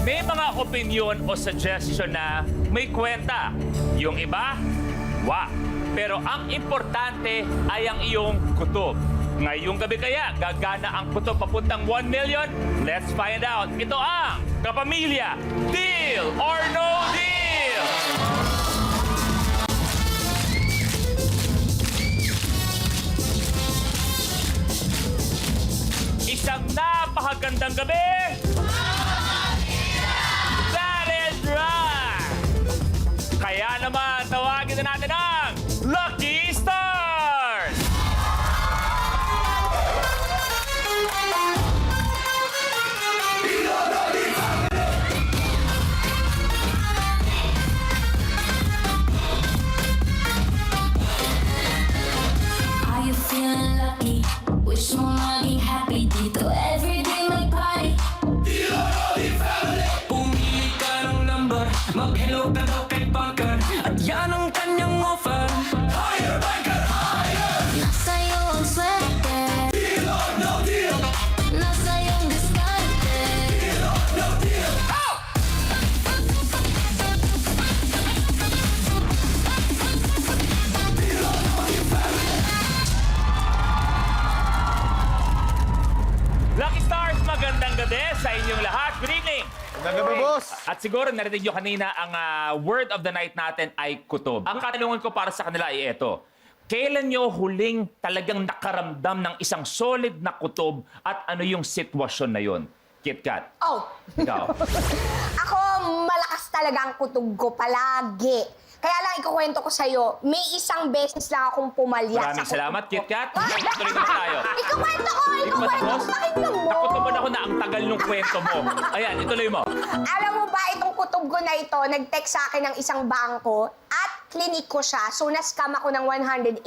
May mga opinion o suggestion na may kwenta. Yung iba, wa. Pero ang importante ay ang iyong kutob. Ngayong gabi kaya, gagana ang kutob papuntang 1 million? Let's find out. Ito ang Kapamilya, Deal or No Deal? Isang napakagandang gabi! That is right! Kaya naman, tawagin na natin ang Lucky Stars! Are you feeling lucky? Wish mo maging happy dito. Everyday may party. Pumili ka ng number, mag-hello ka daw kay banker, at yan ang kanyang offer. Higher, banker, higher! Nasa iyo ang swerte. Deal or no deal? Nasa iyong diskarte. Deal or no deal? Out! Lucky Stars, magandang gabi sa inyong lahat. Good evening! Magandang gabi, boss! At siguro narinig nyo kanina ang word of the night natin ay kutob. Ang katanungan ko para sa kanila ay ito. Kailan nyo huling talagang nakaramdam ng isang solid na kutob at ano yung sitwasyon na yun? KitKat, Oh, ikaw. ako malakas talaga ang kutog ko palagi. Kaya lang ikukwento ko sa'yo, may isang beses lang akong pumalya Maraming sa salamat, KitKat. Tuloy na tayo. Ikukwento ko! Pakinggan mo! Nakutuban ako na ang tagal ng kwento mo. Ayan, ituloy mo. Alam mo ba, itong kutob ko na ito, nag-text sa akin ng isang bangko at klinik ko siya. So, na-scam ako ng 180,000.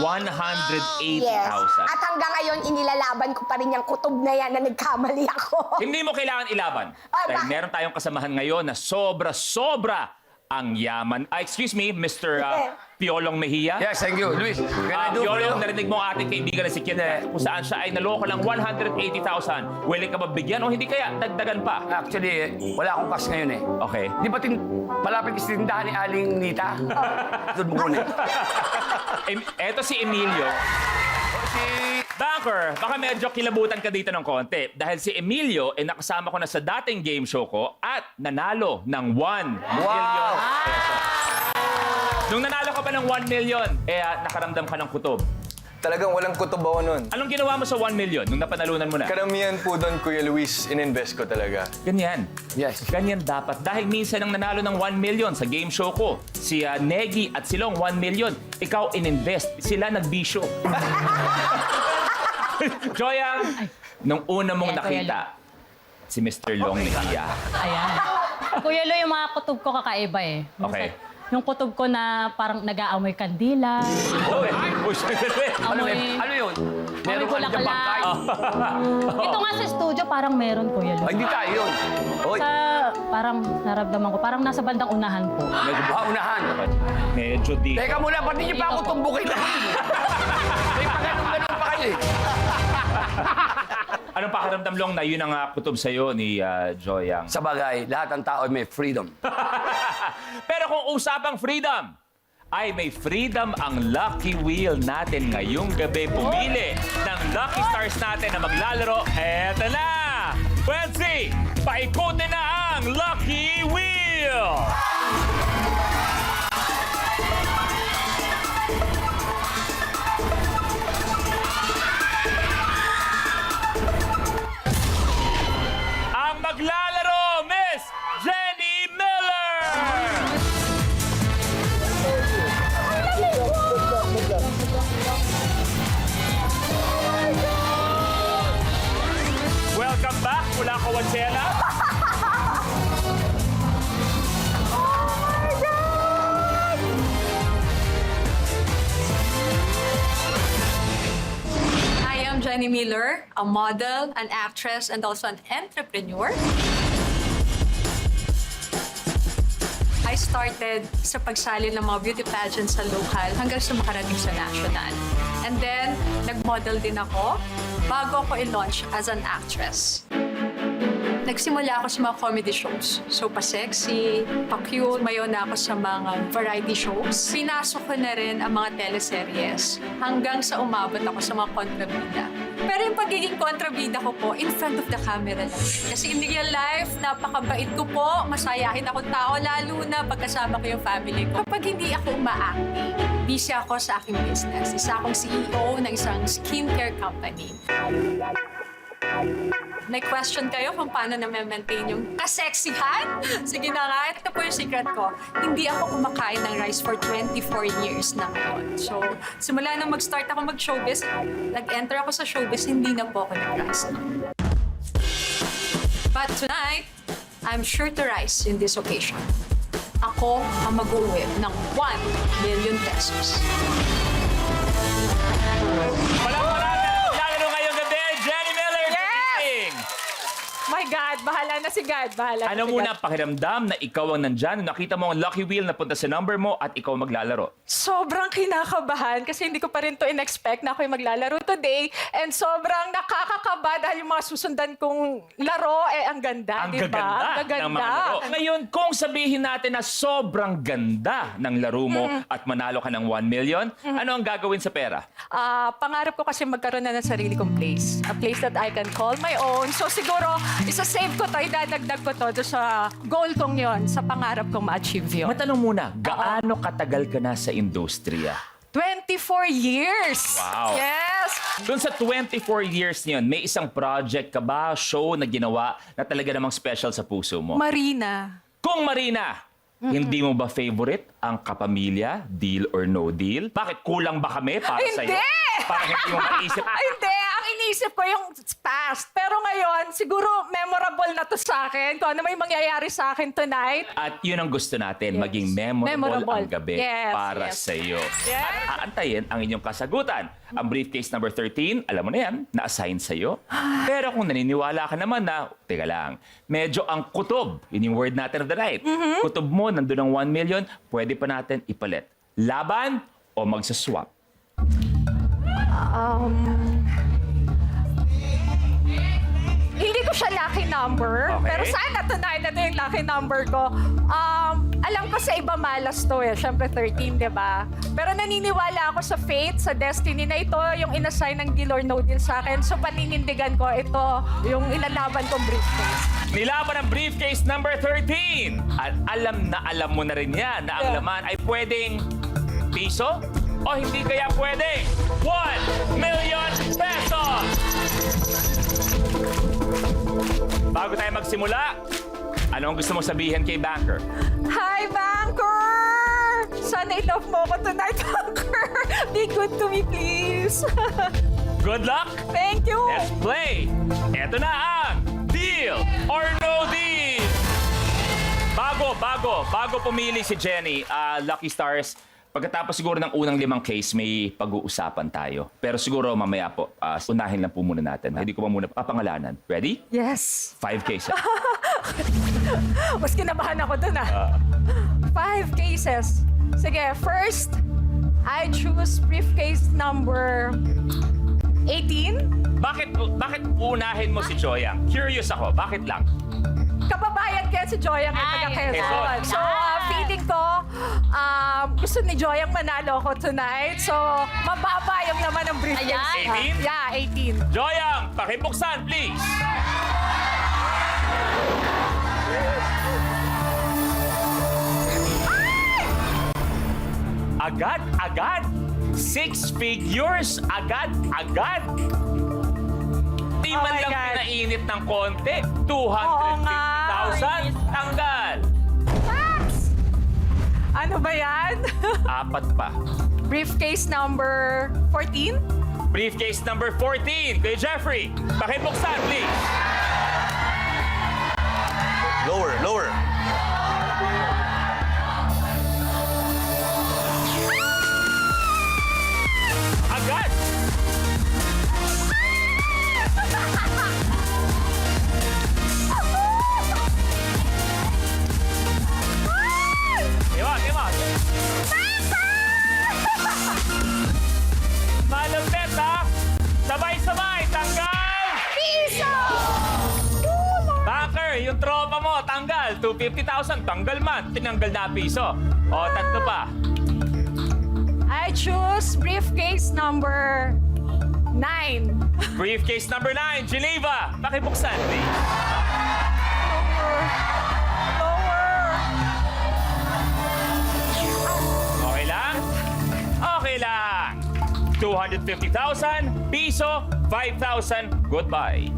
180,000. Yes. At hanggang ngayon, inilalaban ko pa rin yung kutob na yan na nagkamali ako. Hindi mo kailangan ilaban. Ah, Dahil bakit? meron tayong kasamahan ngayon na sobra-sobra ang yaman. Excuse me, Mr. Piolong Mejia. Yes, thank you. Luis, can I do for you? Piolong, narinig mo ang ating kaibigan na si KitKat kung saan siya ay naloko lang 180,000. Willing ka ba bigyan o hindi kaya dagdagan pa? Actually, wala akong cash ngayon eh. Okay. Di ba malapit kasi tindahan ni Aling Nita? Doon mo muna eh. Eto si Emilio. Si... Banker, baka medyo kilabutan ka dito ng konti. Dahil si Emilio, nakasama ko na sa dating game show ko at nanalo ng 1 million pesos. Nung nanalo ka pa ng 1 million, nakaramdam ka ng kutob. Talagang walang kutob ako nun. Anong ginawa mo sa 1 million nung napanalunan mo na? Karamihan po doon, Kuya Luis, in-invest ko talaga. Ganyan. Yes. Ganyan dapat. Dahil minsan ang nanalo ng 1 million sa game show ko, si Negi at Silong 1 million, ikaw in-invest. Sila nagbisyo. Joyang, nung una mong Ayan, Kuya nakita, si Mr. Long Mejia. Ayan. Kuya Lo, yung mga kutob ko kakaiba eh. Okay. Yung kutob ko na parang nag-aamoy kandila, Uy, sandali. amoy, Ano yun? amoy Meron ka dyan bangkay? bulaklak. Ito nga sa studio parang meron, Kuya Lo. Ay, hindi tayo yun. Hoy, Sa parang naramdaman ko, parang nasa bandang unahan po. unahan. Medyo di. Teka muna, ba't hindi pa ako Dito po. tumbukin na? May pagano'n-ganon pa kayo eh. Anong pakiramdam Long na yun ang kutob sa'yo ni Joyang? Sa bagay, lahat ng tao may freedom. Pero kung usapang freedom, ay may freedom ang Lucky Wheel natin ngayong gabi. Pumili ng Lucky Stars natin na maglalaro. Eto na! Wensi, paikutin na ang Lucky Wheel! Ang maglalaro, Miss Jenny Miller! Welcome back, mula Kawansela. I am Jenny Miller, a model, an actress, and also an entrepreneur. I started sa pagsali ng mga beauty pageants sa local hanggang sa makarating sa national. And then, nag-model din ako bago ako i-launch as an actress. nagsimula ako sa mga comedy shows. So, pa-sexy, pa-cute, mayo na ako sa mga variety shows. Pinasok ko na rin ang mga teleseries hanggang sa umabot ako sa mga kontrabida. Pero yung pagiging kontrabida ko po, in front of the camera lang. Kasi in real life, napakabait ko po, masayahin akong tao, lalo na pagkasama ko yung family ko. Kapag hindi ako uma-acting, busy ako sa aking business. Isa akong CEO ng isang skincare company. May question kayo kung paano na-maintain yung kaseksihan? Sige na nga, ito po yung secret ko. Hindi ako kumakain ng rice for 24 years na ngayon. So, simula nang mag-start ako mag-showbiz, nag-enter ako sa showbiz, hindi na po ako nag-rice. But tonight, I'm sure to rise in this occasion. Ako ang mag-uwi ng 1 million pesos. Walang natin lalaro ngayong gabi, Jenny Miller. Good evening. My God, bahala na si God. Bahala na Ano si muna God. pakiramdam na ikaw ang nandyan, nakita mo ang lucky wheel na punta sa number mo at ikaw maglalaro? Sobrang kinakabahan kasi hindi ko pa rin to in-expect na ako'y maglalaro today. And sobrang nakakakaba dahil yung mga susundan kong laro, ang ganda, Ang di ba? gaganda ng mga laro. Ngayon, kung sabihin natin na sobrang ganda ng laro mo at manalo ka ng 1 million, ano ang gagawin sa pera? Pangarap ko kasi magkaroon na ng sarili kong place. A place that I can call my own. So siguro, isa-save ko to, idadagdag ko to doon sa goal kong yon, sa pangarap kong ma-achieve yun. Matanong muna, gaano katagal ka na sa industriya? 24 years! Wow. Yes! Doon sa 24 years niyon, may isang project ka ba, show na ginawa na talaga namang special sa puso mo? Marina. Kung Marina, hindi mo ba favorite ang Kapamilya, Deal or No Deal? Bakit kulang ba kami para Hindi! sa'yo? Para hindi mo maisip? Hindi! Ang iniisip ko yung past. Pero ngayon, siguro memorable na to sa akin. Kung ano may mangyayari sa akin tonight. At yun ang gusto natin, Yes. maging memorable ang gabi Yes, para yes. sa iyo. Yes. At aantayin ang inyong kasagutan. Ang briefcase number 13, alam mo na yan, na-assign sa iyo. Pero kung naniniwala ka naman na, teka lang, medyo ang kutob, yun yung word natin of the night. Kutob mo, nandun ang 1 million, pwede pa natin ipalit. Laban o magsaswap? Hindi ko siya lucky number. Okay. Pero sana tonight, ito yung lucky number ko. Alam ko sa iba malas to eh. Siyempre 13, di ba? Pero naniniwala ako sa fate, sa destiny na ito, yung inassign ng Deal or No Deal sa akin. So paninindigan ko, ito yung ilalaban kong briefcase. Nilaban ang briefcase number 13. At alam mo na rin yan na ang Yeah. laman ay pwedeng piso o hindi kaya pwede 1 million pesos! Bago tayo magsimula, ano ang gusto mo sabihin kay Banker? Hi, Banker! Sana i-love mo ko tonight, Banker. Be good to me, please. Good luck! Thank you. Let's play! Eto na ang Deal or No Deal! Bago pumili si Jenny, Lucky Stars, pagkatapos siguro ng unang 5 case, may pag-uusapan tayo. Pero siguro mamaya po, unahin lang po muna natin. Hindi ko pa muna papangalanan. Ready? Yes. 5 cases. Mas kinabahan ako dun 5 cases. Sige, first, I choose briefcase number 18. Bakit unahin mo si Joyang? Curious ako, bakit lang? Kababayan kaya si Joyang ay taga Quezon. Quezon. So, feeling ko, gusto ni Joyang manalo ko tonight. So, mababa yung naman ng briefcase. Ayan. 18? Yeah, 18. Joyang, pakibuksan, please! Agad! 6 figures! Agad! Di man my lang God. pinainit ng konti. Oo nga. 250,000, tanggal! Max! Ano ba yan? 4 pa. Briefcase number 14? Briefcase number 14, kay Jeffrey. Pakibuksan, please! Lower. Agad! Diba? Malupit, ha? Sabay-sabay, tanggal! Piso! Banker, tanggal. 250,000, tanggal man. Tinanggal na piso. O, tatlo pa. I choose briefcase number 9. Briefcase number 9, Geneva. Pakibuksan, please. Lower. Okay lang? Okay lang. 250,000, piso, 5,000, goodbye.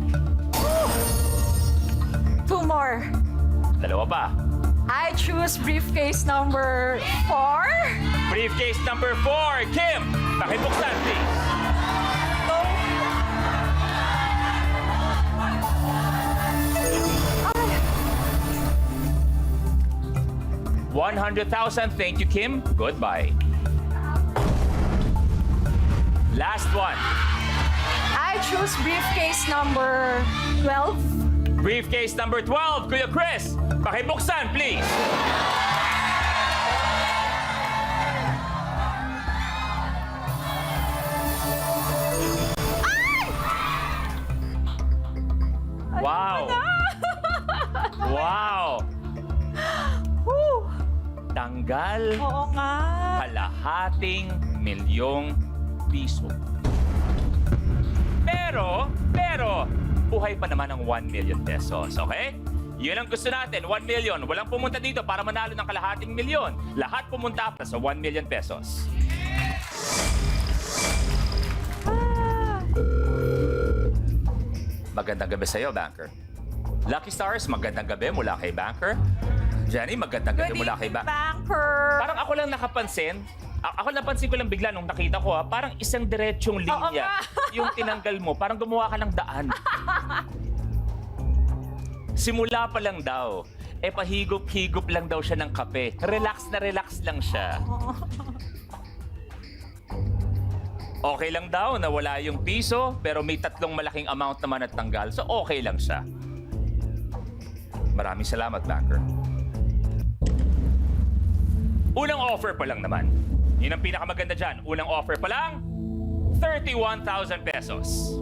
2 more. Dalawa pa. I choose briefcase number 4. Briefcase number 4, Kim. Pakibuksan, please. 100,000. Thank you, Kim. Goodbye. Last one. I choose briefcase number 12. Briefcase number 12, Kuya Chris. Pakibuksan, please. Wow. Wow. Woo! Tanggal Oo nga. kalahating milyong piso. Pero, buhay pa naman ang 1 million pesos, okay? Yun ang gusto natin, 1 million. Walang pumunta dito para manalo ng kalahating milyon. Lahat pumunta pa sa 1 million pesos. Magandang gabi sa'yo, Banker. Lucky Stars, magandang gabi mula kay Banker. Jenny, magandang gabi mula kay Banker. Banker. Parang ako lang nakapansin. Ako napansin ko lang bigla nung nakita ko, parang isang diretsong linya nga. yung tinanggal mo. Parang gumawa ka ng daan. Simula pa lang daw. Pahigop-higop lang daw siya ng kape. Relax na relax lang siya. Okay lang daw na wala yung piso, pero may 3 malaking amount naman at tanggal. So okay lang siya. Maraming salamat, Banker. Unang offer pa lang naman. Yun ang pinakamaganda dyan. Unang offer pa lang, 31,000 pesos.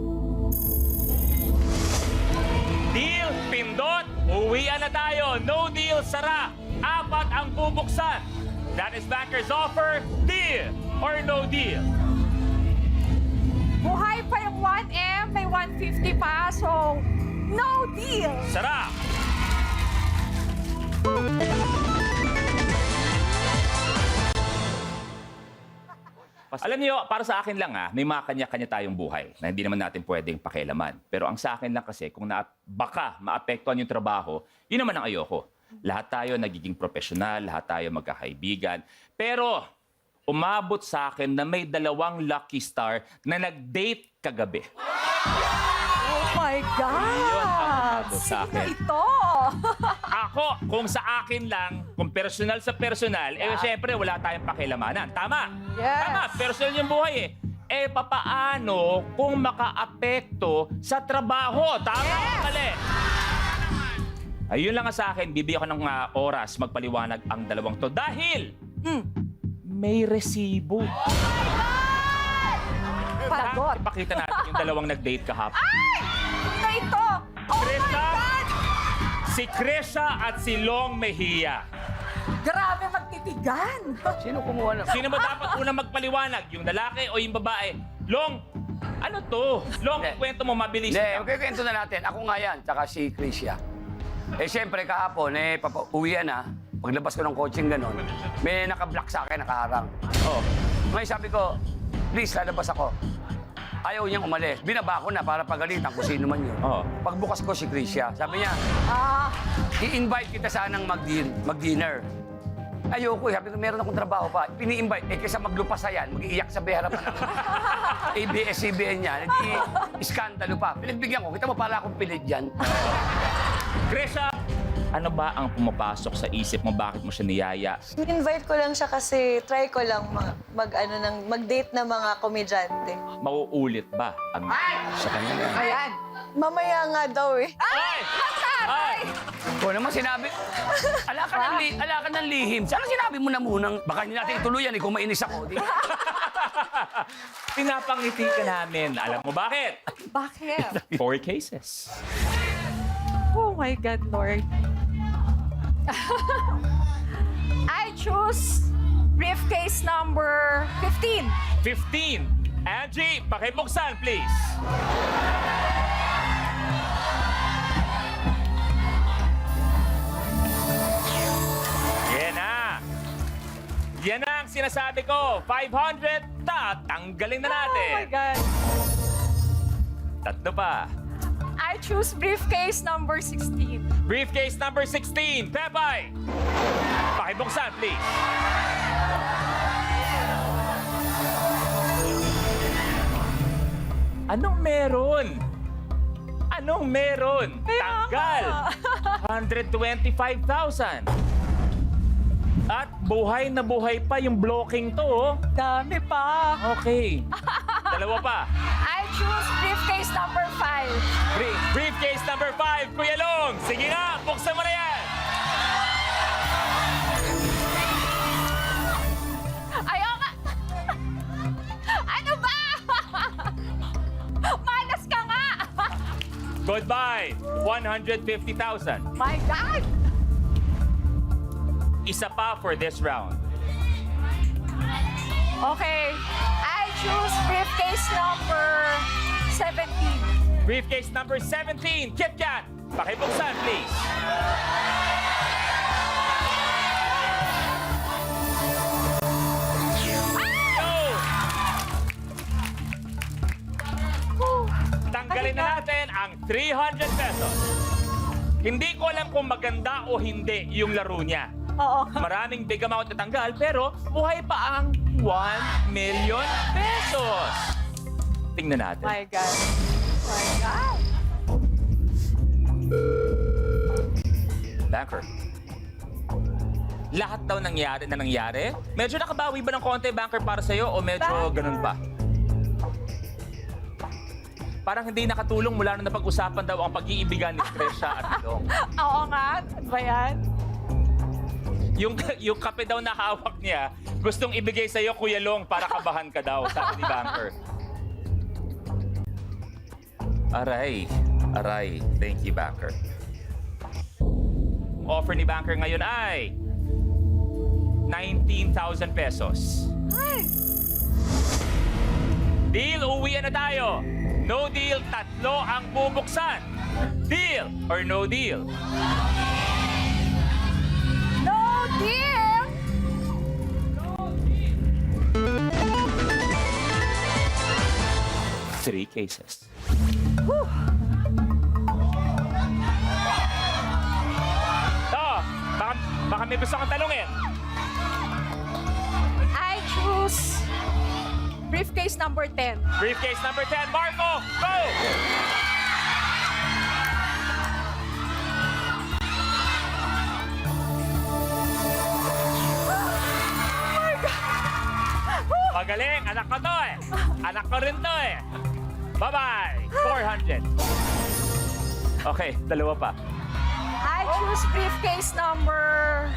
Deal, pindot, uwian na tayo. No deal, sara. 4 ang bubuksan. That is Banker's offer. Deal or no deal? Buhay pa yung 1M, may 150 pa, so no deal. Sara. Alam niyo, para sa akin lang may mga kanya-kanya tayong buhay na hindi naman natin pwedeng pakialaman. Pero ang sa akin lang kasi, kung baka maapektuhan yung trabaho, yun naman ang ayoko. Lahat tayo nagiging profesional, lahat tayo magkakaibigan. Pero umabot sa akin na may 2 lucky star na nag-date kagabi. Oh my God! umabot sa Sino akin. ito? Ako, kung sa akin lang, kung personal sa personal, syempre wala tayong pakilamanan. Tama? Yes. Tama, personal yung buhay papaano kung makaapekto sa trabaho? Tama o mali? Ayun lang nga sa akin, bibigyan ko ng oras magpaliwanag ang 2 to dahil may resibo. Palagot. Ipakita natin yung 2 nag-date kahapon. Sino ito? Oh my Krista? God! Si Krisha at si Long Mejia. Grabe magtitigan. Sino kumuha na? Sino ba dapat unang magpaliwanag? Yung lalaki o yung babae? Long, ano to? Long, Hindi. kwento mo, mabilis Hindi, lang. magkikwento na natin. Ako nga yan, tsaka si Krisha. Siyempre kahapon, uwian na. Paglabas ko ng coaching gano'n, may naka-block sa akin, nakaharang. Oh. Ngayon sabi ko, please, lalabas ako. Ayaw niyang umalis. Binaba ko na para pagalitan kung sino man yun. Oo. Pagbukas ko si Krisha, sabi niya, i-invite kita sanang mag-dinner. Ayoko sabi ko, meron akong trabaho pa. Pini-invite, kaysa maglupas yan, mag-iiyak sa harapan ng ABS-CBN niya. Iskandalo pa. Pinagbigyan ko, kita mo para akong pilit dyan. Krisha, ano ba ang pumapasok sa isip mo? Bakit mo siya niyaya? In-invite ko lang siya kasi try ko lang mag-date na mga komedyante. Mauulit ba ang sa kanya? Ayan. Mamaya nga daw eh. Ay! Ay! Kung naman sinabi, ala ka ng lihim. Sana sinabi mo na munang, baka hindi natin ituluyan kung mainis ako. Di ba? Pinapangiti ka namin. Alam mo bakit? Bakit? 4 cases. Oh my God, Lord. I choose briefcase number 15. 15. Angie, pakibuksan, please. Yan na. Yan na ang sinasabi ko. 500, tanggalin na natin. Oh my God. Tatlo pa. I choose briefcase number 16. Briefcase number 16. Pepay! Pakibuksan, please. Anong meron? Anong meron? Tanggal! 125,000. At buhay na buhay pa yung blocking to, oh. Dami pa. Okay. Dalawa pa. I choose briefcase number 5. Briefcase number 5, Kuya Long. Sige nga, buksan mo na yan. Ayoko! Ano ba? Malas ka nga! Goodbye. 150,000. My God! Isa pa for this round. Okay. I choose briefcase number 17. Briefcase number 17, Kit Kat. Pakibuksan, please. Go! Tanggalin na natin ang 300 pesos. Hindi ko alam kung maganda o hindi yung laro niya. Oo. Maraming big amount na tanggal, pero buhay pa ang 1 million pesos. Tingnan natin. My God. My God. Banker. Lahat daw nangyari na nangyari? Medyo nakabawi ba ng konti, Banker, para sa'yo? O medyo Banker. ganun pa? Parang hindi nakatulong mula nung napag-usapan daw ang pag-iibigan ni Tresha at Long. Oo nga. Ano ba yan? Yung kape daw na hawak niya, gustong ibigay sa'yo, Kuya Long, para kabahan ka daw, sabi ni Banker. Aray. Aray. Thank you, Banker. Offer ni Banker ngayon ay 19,000 pesos. Ay. Deal, uwian na tayo. No deal, tatlo ang bubuksan. Deal or no deal? No deal! 3 cases. Baka may gusto kang tanungin. I choose briefcase number 10. Briefcase number 10, Marco, go! Magaling, anak ko to eh. Anak ko rin to eh. Bye-bye, 400. Okay, dalawa pa. I choose briefcase number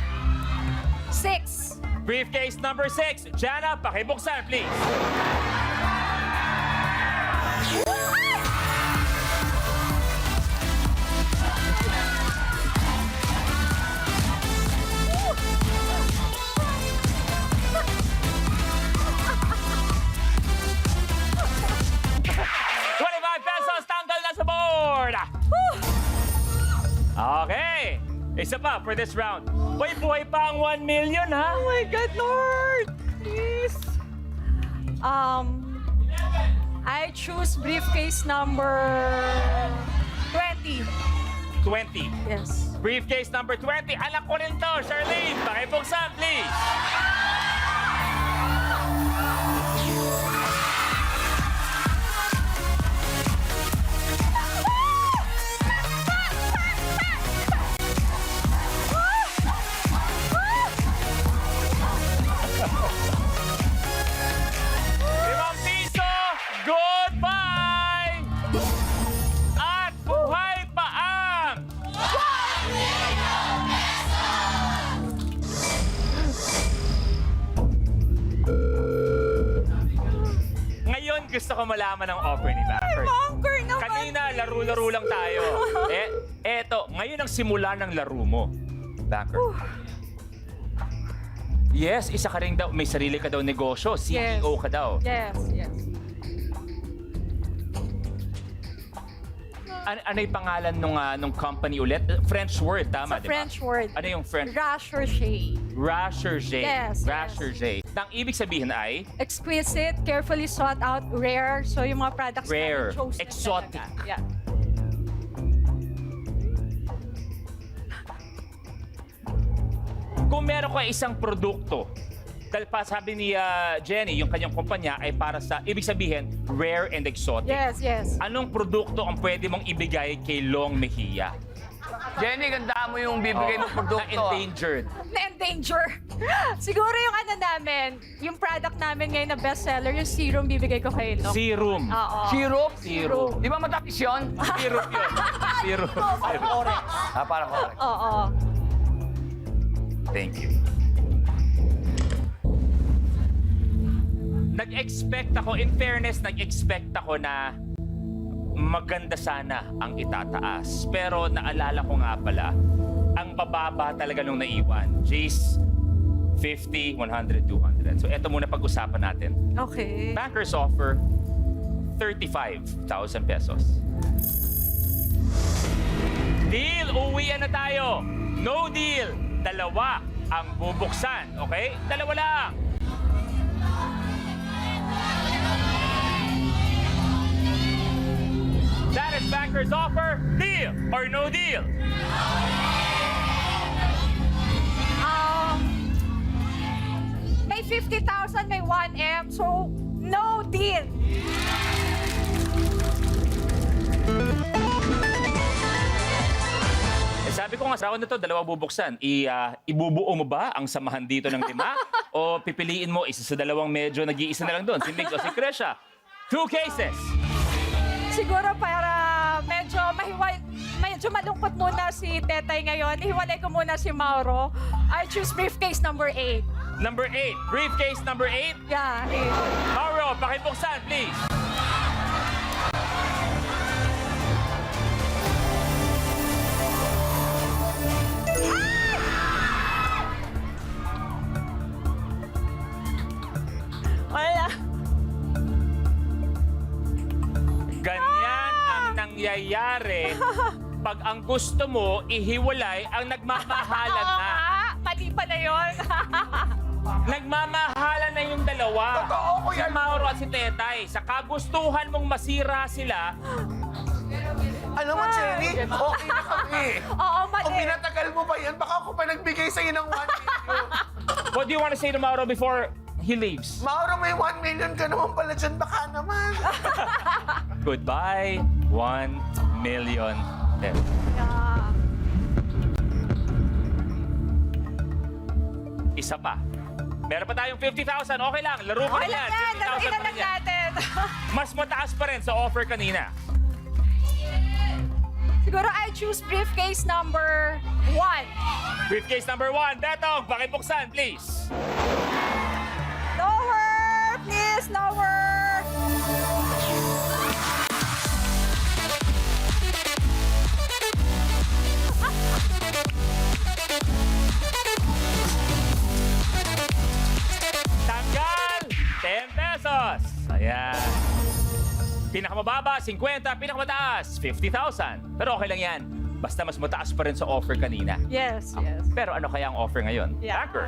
6. Briefcase number 6, Jana, pakibuksan, please. $25 tanggal na sa board. Okay. Isa pa for this round. Uy, buhay pa ang 1 million, ha? Oh my God, Lord! Please. I choose briefcase number 20. 20. Yes. Briefcase number 20. Anak ko rin to, Charlene. Pakibuksan, please. ₱5. Goodbye! At buhay pa ang... Ngayon, gusto ko malaman ang offer ni Banker. Bunker naman! Kanina, laro-laro lang tayo. Eto, ngayon ang simula ng laro mo. Banker. Yes, isa ka rin daw. May sarili ka daw negosyo. CEO ka daw. Yes, yes. Ano yung pangalan nung company ulit? French word, tama, Sa di ba? French word. Ano yung French? Recherche. Recherche. Yes, Recherche. Ang ibig sabihin ay Exquisite, carefully sought out, rare. So yung mga products Rare, namin chosen exotic. talaga. Yeah. kung meron ka isang produkto, dahil pa sabi ni Jenny, yung kanyang kumpanya ay para sa, ibig sabihin, rare and exotic. Yes, yes. Anong produkto ang pwede mong ibigay kay Long Mejia? Jenny, ganda mo yung bibigay mong produkto. Na endangered. Na-endanger. Siguro yung ano namin, yung product namin ngayon na bestseller, yung serum bibigay ko kay Long. Serum. Oo. Syrup? Serum. Di ba matapis yun? Serum yun. Serum. Parang correct. Oo. Thank you. Nag-expect ako, in fairness, nag-expect ako na maganda sana ang itataas. Pero naalala ko nga pala, ang bababa talaga nung naiwan. Jace, 50, 100, 200. So eto muna pag-usapan natin. Okay. Bankers offer 35,000 pesos. Deal! Uwian na tayo! No deal! Dalawa ang bubuksan. Okay? Dalawa lang! That is bankers offer. Deal or no deal? May 50,000, may 1M, so no deal. Sabi ko nga sa round na to, dalawa bubuksan. Ibubuo mo ba ang samahan dito ng 5? O pipiliin mo isa sa dalawang medyo nag-iisa na lang doon? Si Migs o si Krisha? 2 cases. Siguro para medyo malungkot muna si Tetay ngayon. Ihiwalay ko muna si Mauro. I choose briefcase number 8. Number 8. Briefcase number 8. Yeah, 8. Mauro, pakibuksan, please. Wala. Ganyan ang nangyayari pag ang gusto mo ihiwalay ang nagmamahalan Oo na. nga, mali pala yun. Nagmamahalan na yung dalawa. Totoo ko Si yan. Mauro at si Tetay. Sa kagustuhan mong masira sila, Alam mo, Jenny, okay na kami. Oo, mali. Kung pinatagal mo pa yan, baka ako pa nagbigay sa'yo ng 1 million. what do you want to say to Mauro before he leaves? Mauro, may 1 million ka naman pala dyan. Baka naman. Goodbye, 1 million pesos. Yeah. Isa pa. Meron pa tayong 50,000. Okay lang. Laro pa Okay rin lang yan. yan, 50,000 laruin pa na rin lang yan. natin. Mas mataas pa rin sa offer kanina. Siguro I choose briefcase number 1. Briefcase number 1. Betong, pakibuksan, please. Lower, please, lower. Tanggal, 10 pesos. Ayan. Pinakamababa, 50. Pinakamataas, 50,000. Pero okay lang yan. Basta mas mataas pa rin sa offer kanina. Yes, yes. Pero ano kaya ang offer ngayon? Yeah. Banker.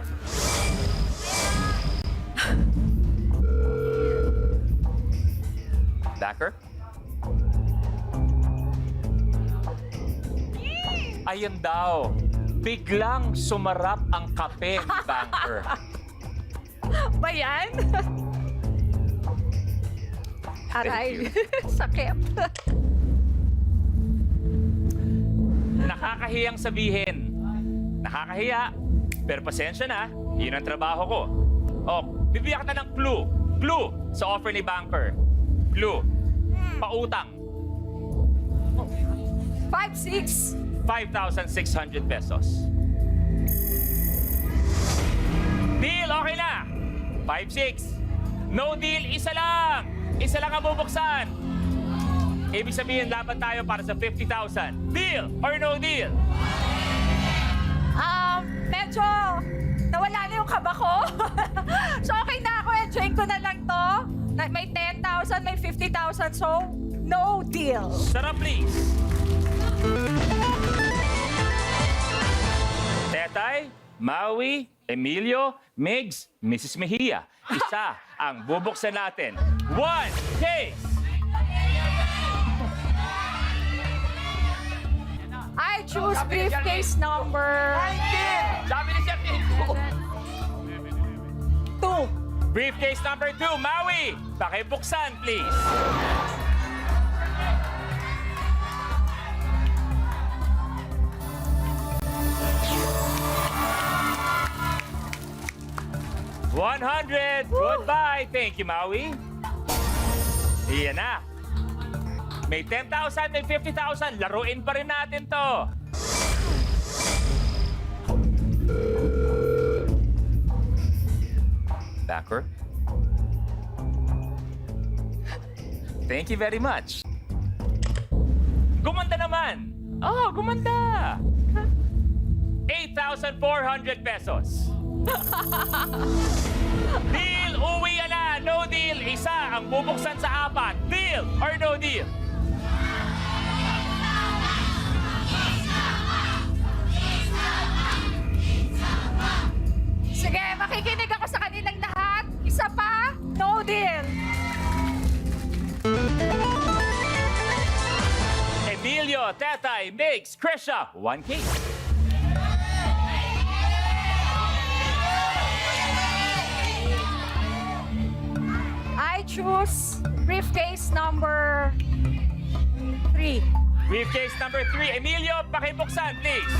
Backer? Ayun daw. Biglang sumarap ang kape ni Banker. Ba yan? Aray, sakit. Nakakahiyang sabihin. Nakakahiya. Pero pasensya na. Yun ang trabaho ko. O, bibigyan kita ng clue. Clue sa offer ni Banker. Clue. Pautang. 5-6. 5,600 pesos. Deal, okay na. 5-6. No deal, isa lang. Isa lang ang bubuksan. Ibig sabihin, laban tayo para sa 50,000. Deal or no deal? medyo nawala na yung kaba ko. So, okay na ako. Enjoyin ko na lang to. May 10,000, may 50,000. So, no deal. Sarap, please. Tetay, Maui, Emilio, Migs, Mrs. Mejia. Isa ang bubuksan natin. 1 case! I choose briefcase number 19! Sabi ni Chef 2. Briefcase number 2, Maui. Pakibuksan, please. $100. Goodbye. Thank you, Maui. Iyan na. May 10,000, may 50,000. Laruin pa rin natin to. Backer. Thank you very much. Gumanda naman. Oh, gumanda. 8,400 pesos. Deal, uwi na. No deal, isa ang bubuksan sa apat. Deal or no deal? Sige, makikinig ako sa kanilang lahat. Isa pa, no deal. Emilio, Tetay, Migs, Krisha, 1 case. I choose briefcase number 3. Briefcase number 3. Emilio, pakibuksan, please.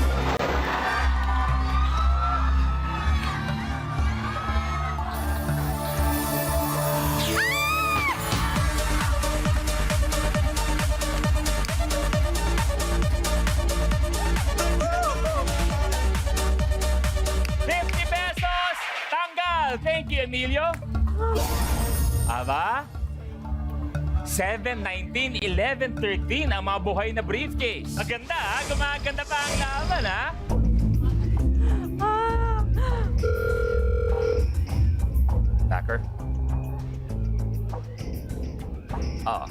$50. Tanggal. Thank you, Emilio. Aba? 7, 19, 11, 13 ang mga buhay na briefcase. Maganda, ha? Gumaganda pa ang laban, ha? Backer? Oo.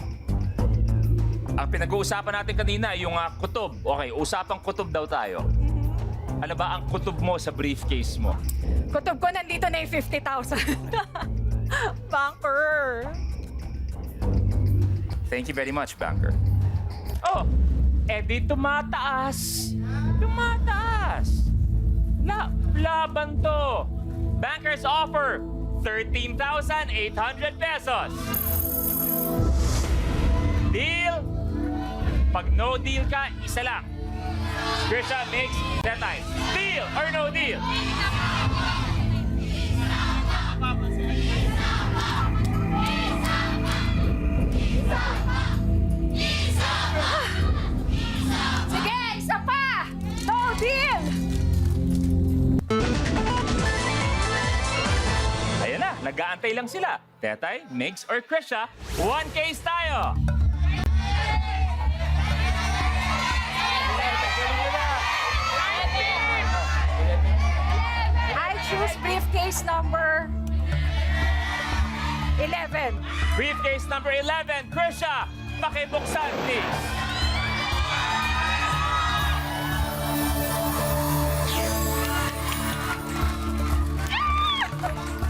Ang pinag-uusapan natin kanina, yung kutob. Okay, usapang kutob daw tayo. Ano ba ang kutob mo sa briefcase mo? Kutob ko nandito na yung 50,000. Banker. Thank you very much, Banker. Oh, di tumataas. Tumataas. Laban to. Banker's offer, 13,800 pesos. Deal? Pag no deal ka, isa lang. Krisha, Mix, Tetay. Deal or no deal? Sige, isa pa. No deal. Ayan na, nag-aantay lang sila. Tetay, Mix, or Krisha, 1 case tayo. I choose briefcase number 11. Briefcase number 11, Krisha, pakibuksan, please.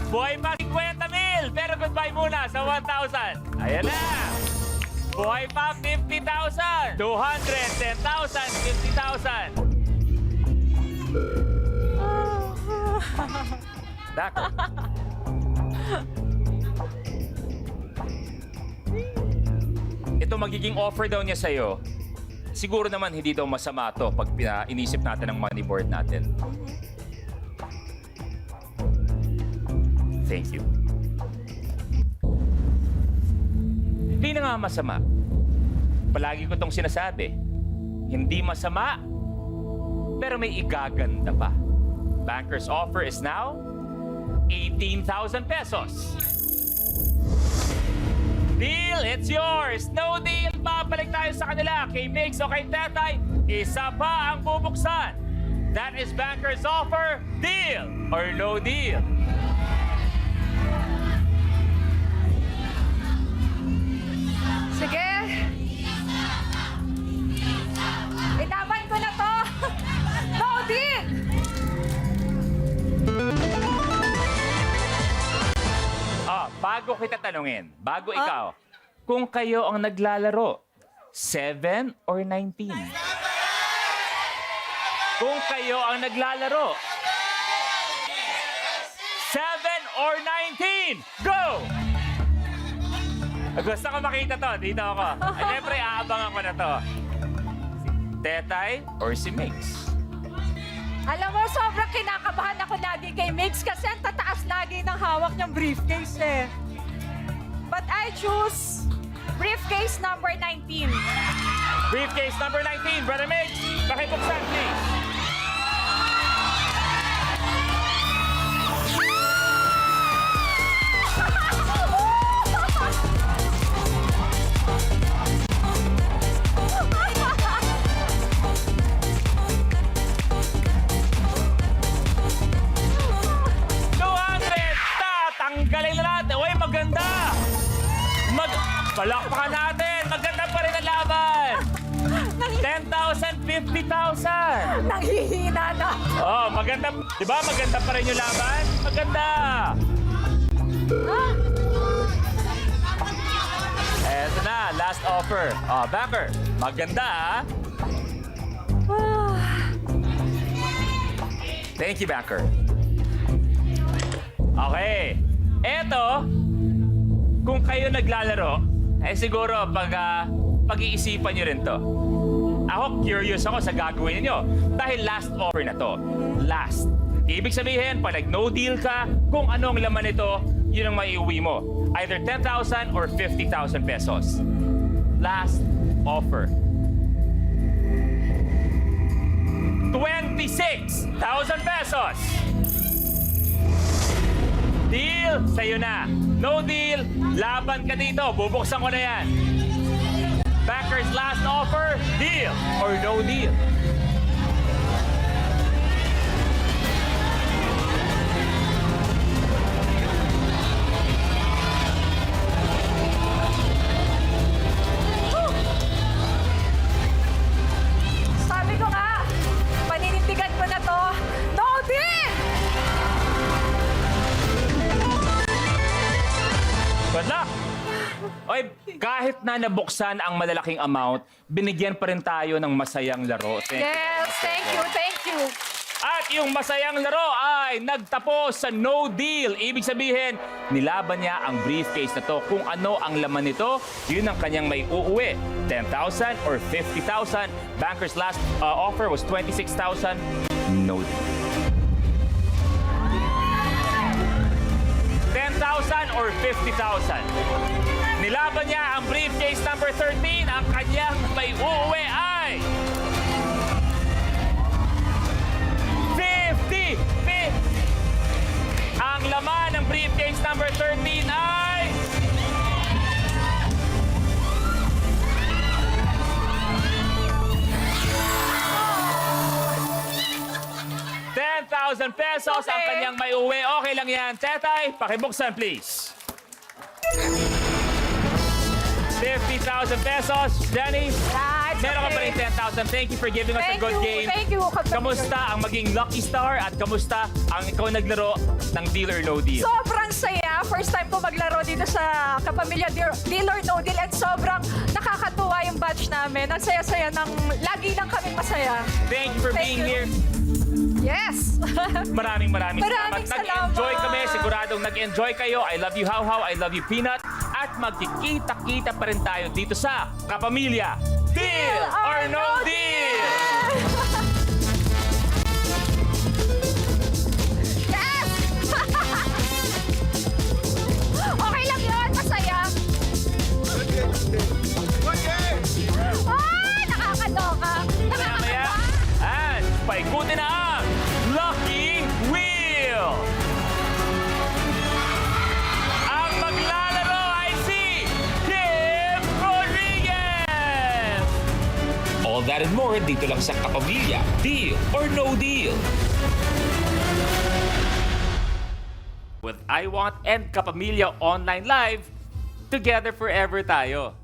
Buhay pa 50,000, pero goodbye muna sa 1,000. Ayan na. Buhay pa 50,000. 200, 10,000, 50,000. Dako. Ito magiging offer daw niya sa'yo. Siguro naman hindi daw masama to pag inisip natin ang money board natin. Thank you. Hindi na nga masama. Palagi ko tong sinasabi. Hindi masama, pero may igaganda pa. Banker's offer is now 18,000 pesos. Deal, it's yours. No deal, babalik tayo sa kanila. Kay Mix o kay Tetay, isa pa ang bubuksan. That is Banker's offer. Deal or no deal? Sige. Inaban ko na to. No deal. Bago kita tanungin, bago ikaw, kung kayo ang naglalaro, 7 or 19? Kung kayo ang naglalaro, 7 or 19? Go! Gusto ko makita to. Dito ako. Siyempre, aabangan ko na to. Si Tetay or si Mix? Alam mo, sobrang kinakabahan ako lagi kay Mix kasi ang tataas lagi ng hawak niyang briefcase eh. But I choose briefcase number 19. Briefcase number 19, Brother Mix. Pakibuksan, please. Tanggalin na natin. Uy, maganda! Palakpakan natin! Maganda pa rin ang laban! 10,000, 50,000! Nanghihina na. Oh, maganda. Di ba maganda pa rin yung laban? Maganda! Eto na, last offer. Oh, Banker, maganda ah. Thank you, Banker. Okay. Eto, kung kayo naglalaro, siguro pag-iisipan nyo rin to. Ako, curious ako sa gagawin niyo. Dahil last offer na to. Last. Ibig sabihin, pag nag-no deal ka, kung anong laman nito, yun ang maiuwi mo. Either 10,000 or 50,000 pesos. Last offer. 26,000 pesos! Deal, sa'yo na. No deal, laban ka dito. Bubuksan ko na yan. Banker's last offer, deal or no deal? Sabi ko nga, paninindigan ko na to. No deal! Good luck! Oy, kahit na nabuksan ang malalaking amount, binigyan pa rin tayo ng masayang laro. Yes, thank you, thank you. At yung masayang laro ay nagtapos sa no deal. Ibig sabihin, nilaban niya ang briefcase na to. Kung ano ang laman nito, yun ang kanyang may uuwi. 10,000 or 50,000. Banker's last offer was 26,000. No deal. 10,000 or 50,000. Nilaban niya ang briefcase number 13. Ang kanyang may uuwi ay 50. Ang laman ng briefcase number 13 ay 10,000 pesos ang kanyang may uwi. Okay lang yan. Tetay, pakibuksan please. 50,000 pesos. Jenny, meron ka pa rin 10,000. Thank you for giving us a good game. Thank you. Kamusta ang maging lucky star at kamusta ang ikaw naglaro ng Deal or No Deal? Sobrang saya. First time ko maglaro dito sa Kapamilya Deal or No Deal at sobrang nakakatuwa yung batch namin. Ang saya-saya ng lagi lang kaming masaya. Thank you for being here. Yes! Maraming salamat. Maraming Nag-enjoy salamat. kami. Siguradong nag-enjoy kayo. I love you, How. I love you, Peanut. At magkikita-kita pa rin tayo dito sa Kapamilya. Deal or No Deal! Yes! Okay lang yun. Masaya. Ay, nakakaloka. Maya, at paikutin na ang Lucky Wheel! Ang maglalaro ay si Kim Rodriguez! All that and more dito lang sa Kapamilya, Deal or No Deal. With I Want and Kapamilya Online Live, together forever tayo.